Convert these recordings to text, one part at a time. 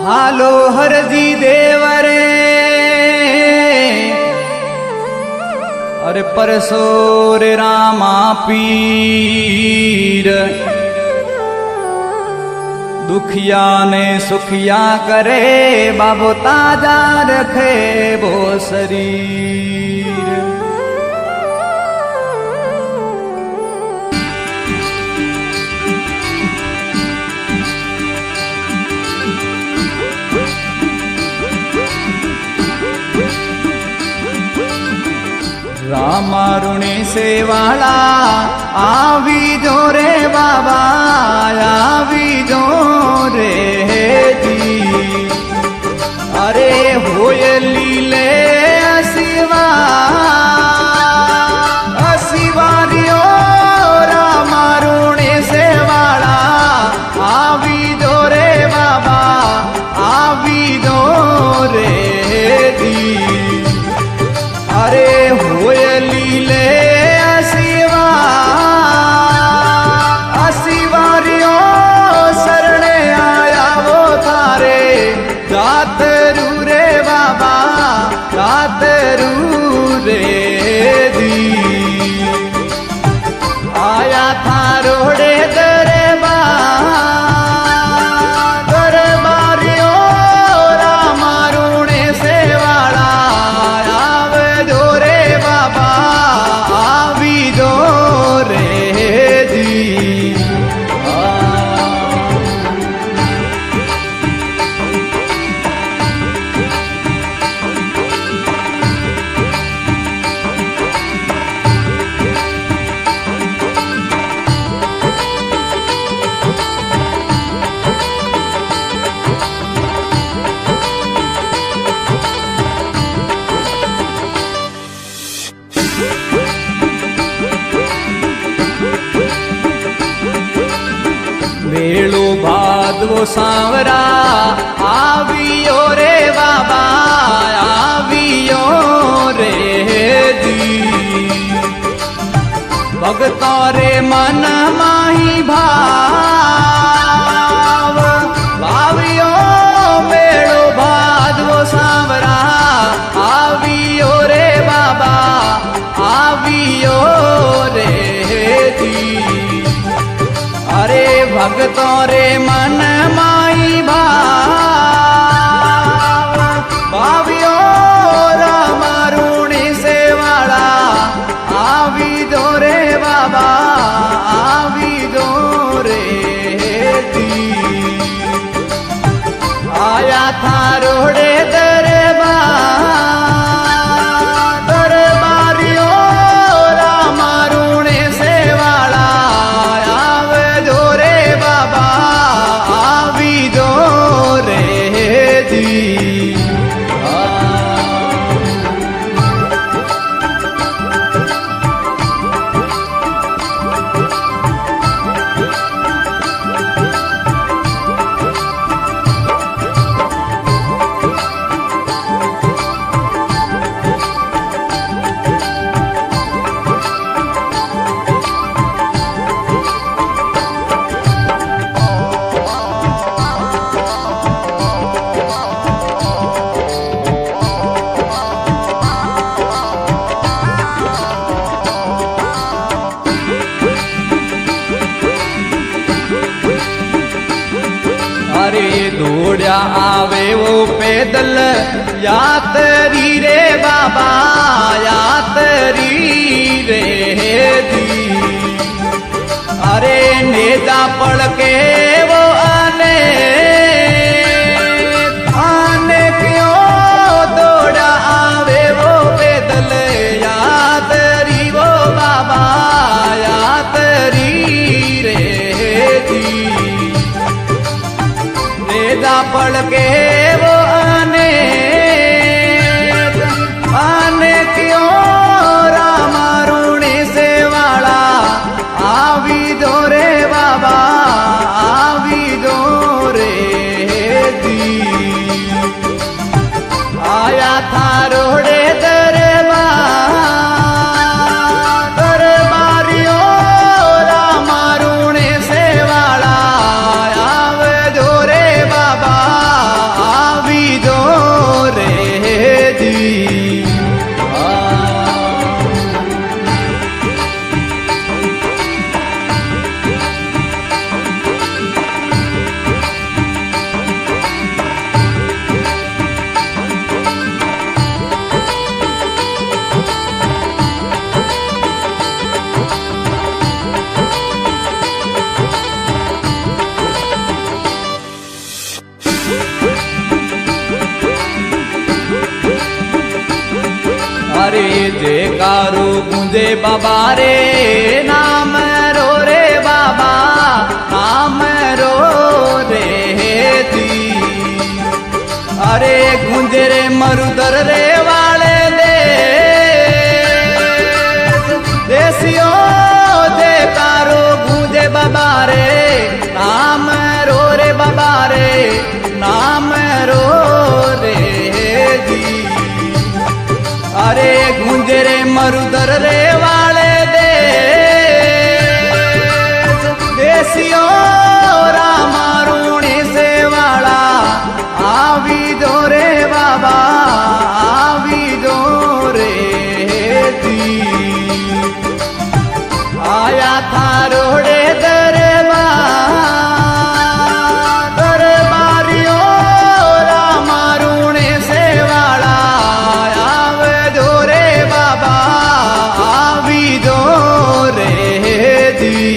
હાલો હરજી દેવરે અરે પરસોર રામા પીર દુખિયા ને સુખિયા કરે બાબો તાજા રખે બો શરીર રામારુણી સેવાળા આવી જો રે બાબા આવી જો રે જી અરે હોય લીલે અસીવારીઓ રામારુણી સેવાળા આવી જો રે બાબા આવી જો રે જી અરે હોય લીલે અસીવારીઓ શરણે આયાવો તારે ગાતરું રે બાબા ગાતરું રે દી આયા થારોડે દરબારીઓ રામારુણે સેવાળા આવજો રે બાબા આવી જો રે જી વેળો ભાદવો સાવરા આવ્યો રે બાબા આવ્યો રે દી ભગતો રે મન માહી ભાવ ભાવ્યો વેળો ભાદવો સાવરા આવ્યો રે બાબા આવ્યો રે દી અરે ભગતો રે મન માઈ ભાવ્યો રામારુણી સેવાળા આવી જો રે બાબા આવી જો રે દી આયા થારોડે દરબારીઓ રામારુણી સેવાળા આવજો રે બાબા આવી જો રે દી અરે દોડ્યા આવે ઓ પેદલ યાત્રી રે બાબા યાત્રી રે દી અરે નેજા પડકે વો આને ક્યો દોડ્યા આવે વો પેદલ યાત્રી વો બાબા યાત્રી રે દી નેજા પડકે વો આને ક્યો રામારુણી સેવાળા આવી જો રે બાબા આવી જો રે દી આયા થારોડે દરબારીઓ રામારુણી સેવાળા આવજો રે બાબા અરે જે કારો ગુંજે બાબા રે નામ રો રે બાબા નામ રો રે દી અરે ગુંજે રે મરુદર રે વાળે દે દેશીઓ જે કારો ગુંજે બાબા રે નામ રો રે બાબા રે નામ રો રે દી અરે ગુંજે રે મરુદર રે વાળે દે દેશીઓ રામા રૂણી સે વાળા આવી દો રે બાબા આવી દો રે દી આયા થારોડે દરબારીઓ રામા રૂણી સે વાળા આવે દો રે બાબા આવી દો રે દી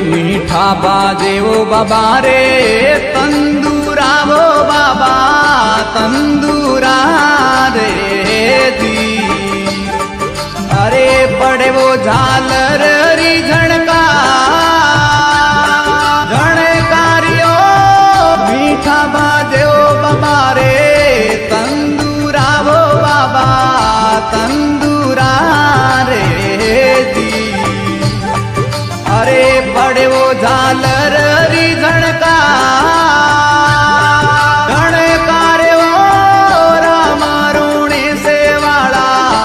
મીઠા બાજેવો બાબા રે તંદુરાવો બાબા તંદુરા રે દી અરે પડવો ઝાલર રી ઝણકાર્યો મીઠા બાજેવો બાબા રે તંદુરાવો બાબા તંદુરા રે દી અરે પડવો ઝાલર રી ઝણકાર્યો રામા રૂણી સે વાળા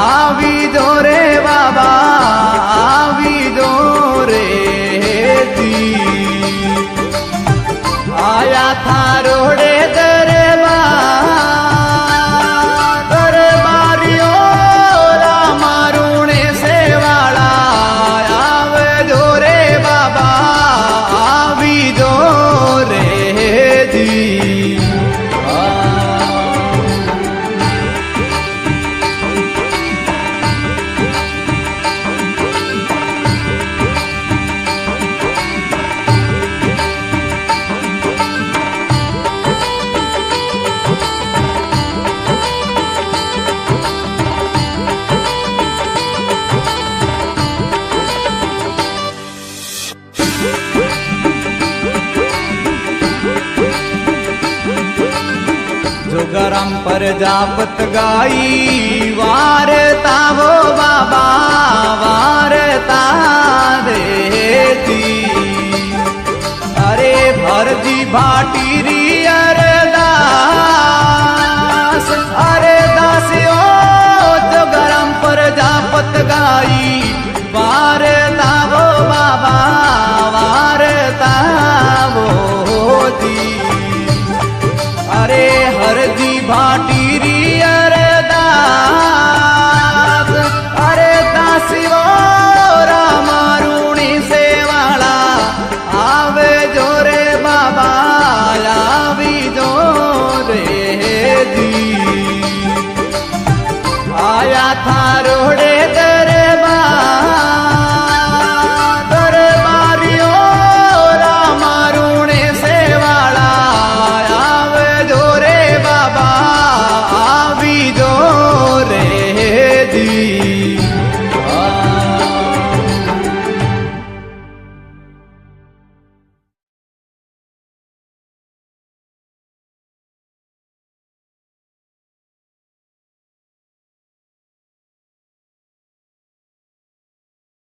આવી દો રે બાબા આવી દો રે દી આયા થારોડે દરબારીઓ રામા રૂણી સે વાળા આવે દો રે બાબા આવી દો રે દી જોગરામ પ્રજાપત ગાઈ વારતા વો બાબા વારતા દેતી અરે ભરજી ભાટી રી અરદાસ અરે દાસ્યો જોગરામ પ્રજાપત ગાઈ વારતા વો બાબા વારતા વો દી અરે હરજી ભાટી રી અરદાસ અરે દાસીઓ રામા રૂણી સે વાળા આવે જો રે બાબા આવી જો રે દી આયા થારોડે